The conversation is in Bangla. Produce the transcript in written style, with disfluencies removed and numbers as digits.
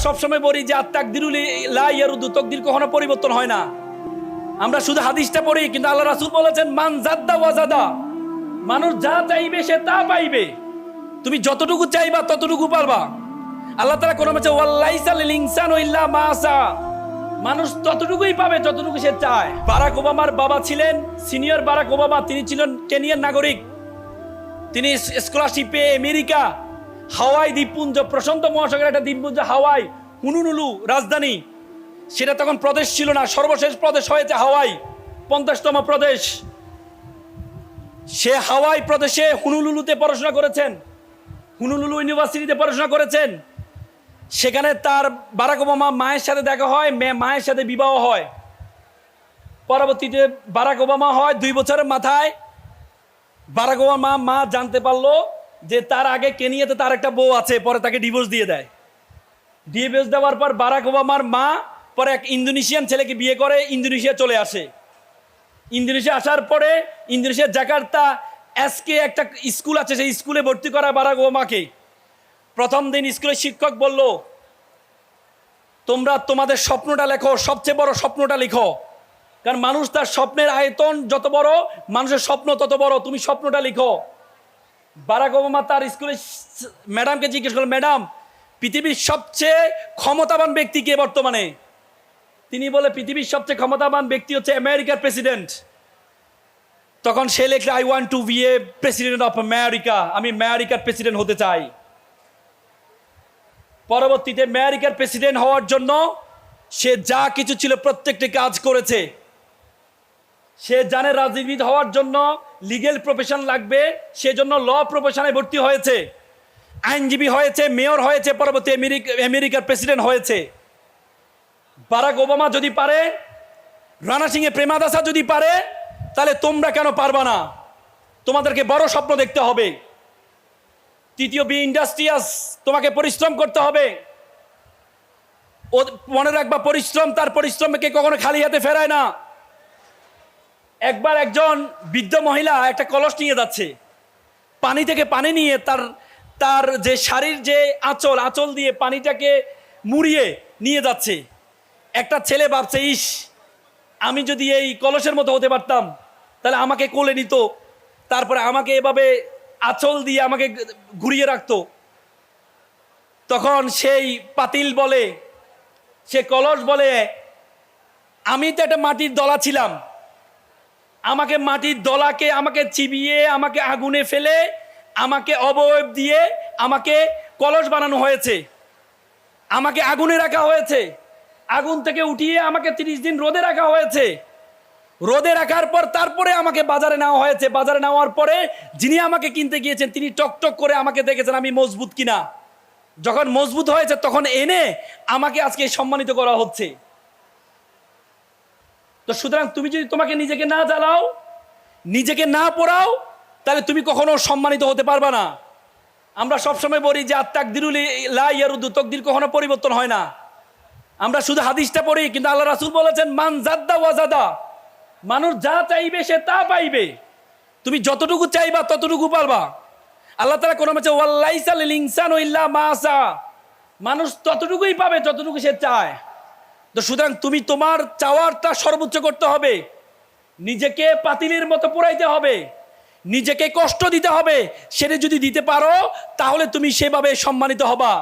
সবসময় বলি যে আত-তাকদিরু লা ইয়ারুদু, তকদির কখনো পরিবর্তন হয় না। আমরা শুধু হাদিসটা পড়ি, কিন্তু আল্লাহ রাসূল বলেছেন মান জাদ্দা ওয়াজাদা, মানুষ যা চাইবে সে তা পাইবে। তুমি যতটুকু চাইবা ততটুকু পারবা। আল্লাহ তাআলা কোরআনে বলেছে ওয়ালাইসা লিল ইনসানু ইল্লা মা সা, মানুষ ততটুকুই পাবে যতটুকু সে চায়। বারাক ওবামার বাবা ছিলেন সিনিয়র বারাক ওবামা, তিনি ছিলেন কেনিয়ার নাগরিক। তিনি স্কলারশিপে আমেরিকা হাওয়াই দ্বীপপুঞ্জ, প্রশান্ত মহাসাগরের একটা দ্বীপপুঞ্জ হাওয়াই, হুনুলুলু রাজধানী, সেটা তখন প্রদেশ ছিল না, সর্বশেষ প্রদেশ হয়েছে হাওয়াই, 50তম প্রদেশ। সে হাওয়াই প্রদেশে হুনুলুলুতে পড়াশোনা করেছেন, হুনুলুলু ইউনিভার্সিটিতে পড়াশোনা করেছেন। সেখানে তার বারাক ওবামা মায়ের সাথে দেখা হয়, মায়ের সাথে বিবাহ হয়। পরবর্তীতে বারাক ওবামা হয় 2 বছরের মাথায় বারাক ওবামা মা জানতে পারলো যে তার আগে কেনিয়াতে তার একটা বউ আছে, পরে তাকে ডিভোর্স দিয়ে দেয়। ডিভোর্স দেওয়ার পর বারাক ওবামার মা পরে এক ইন্দোনেশিয়ান ছেলেকে বিয়ে করে ইন্দোনেশিয়া চলে আসে। ইন্দোনেশিয়া আসার পরে ইন্দোনেশিয়ার জাকার্তা এসকে একটা স্কুল আছে, সেই স্কুলে ভর্তি করা বারাক ওবামাকে। প্রথম দিন স্কুলের শিক্ষক বলল, তোমরা তোমাদের স্বপ্নটা লেখো, সবচেয়ে বড় স্বপ্নটা লিখো, কারণ মানুষ তার স্বপ্নের আয়তন যত বড়, মানুষের স্বপ্ন তত বড়, তুমি স্বপ্নটা লিখো। বারাক ওবামা তার স্কুলের ম্যাডামকে জিজ্ঞেস করল, ম্যাডাম পৃথিবীর সবচেয়ে ক্ষমতাবান ব্যক্তি কে বর্তমানে? তিনি বলে, পৃথিবীর সবচেয়ে ক্ষমতাবান ব্যক্তি হচ্ছে আমেরিকার প্রেসিডেন্ট। তখন সে লেখলে, I want to be a president of America, আমি আমেরিকার প্রেসিডেন্ট হতে চাই। পরবর্তীতে আমেরিকার প্রেসিডেন্ট হওয়ার জন্য সে যা কিছু ছিল প্রত্যেকটি কাজ করেছে। সে জানে রাজনীতিবিদ হওয়ার জন্য লিগেল প্রফেশন লাগবে, সেজন্য ল প্রফেশনে ভর্তি হয়েছে, আইনজীবী হয়েছে, মেয়র হয়েছে, পরবর্তী আমেরিকার প্রেসিডেন্ট হয়েছে। বারাক ওবামা যদি পারে, রানা সিংহে প্রেমাদাসা যদি পারে, তাহলে তোমরা কেন পারবা না? তোমাদেরকে বড় স্বপ্ন দেখতে হবে। তৃতীয়, বি ইন্ডাস্ট্রিয়াস, তোমাকে পরিশ্রম করতে হবে। ও মনে রাখবা, পরিশ্রম, তার পরিশ্রমকে কখনো খালি হাতে ফেরায় না। একবার একজন বৃদ্ধ মহিলা একটা কলস নিয়ে যাচ্ছে, পানি থেকে পানি নিয়ে তার যে শাড়ির যে আঁচল দিয়ে পানিটাকে মুড়িয়ে নিয়ে যাচ্ছে। একটা ছেলে ভাবছে, ইস, আমি যদি এই কলসের মতো হতে পারতাম, তাহলে আমাকে কোলে নিত, তারপরে আমাকে এভাবে আঁচল দিয়ে আমাকে ঘুরিয়ে রাখতো। তখন সেই পাতিল বলে, সে কলস বলে, আমি তো একটা মাটির দলা ছিলাম, আমাকে মাটির দলাকে আমাকে চিবিয়ে, আমাকে আগুনে ফেলে, আমাকে অবয়ব দিয়ে আমাকে কলস বানানো হয়েছে, আমাকে আগুনে রাখা হয়েছে, আগুন থেকে উঠিয়ে আমাকে 30 দিন রোদে রাখা হয়েছে, রোদে রাখার পর তারপরে আমাকে বাজারে নেওয়া হয়েছে। বাজারে নেওয়ার পরে যিনি আমাকে কিনতে গিয়েছেন তিনি টকটক করে আমাকে দেখেছেন আমি মজবুত কিনা। যখন মজবুত হয়েছে তখন এনে আমাকে আজকে সম্মানিত করা হচ্ছে। তো সুতরাং তুমি যদি তোমাকে নিজেকে না জ্বালাও, নিজেকে না পড়াও, তাহলে তুমি কখনো সম্মানিত হতে পারবা না। আমরা সবসময় বলি যে আত-তাকদিরু লা ইয়ারুদু, তকদির কখনো পরিবর্তন হয় না। আমরা শুধু হাদিসটা পড়ি, কিন্তু আল্লাহ রাসূল বলেছেন মান জাদ্দা ওয়াজাদা, মানুষ যা চাইবে সে তা পাইবে। তুমি যতটুকু চাইবা ততটুকু পারবা। আল্লাহ তাআলা কোরআনে বলেছে ওয়ালাইসা লিল ইনসানু ইল্লা মা সা, মানুষ ততটুকুই পাবে যতটুকু সে চায়। তো সুতরাং তুমি তোমার চাওয়ারটা সর্বোচ্চ করতে হবে, নিজেকে পাতিলের মতো পোড়াইতে হবে, নিজেকে কষ্ট দিতে হবে। সেটা যদি দিতে পারো তাহলে তুমি সেভাবে সম্মানিত হবা।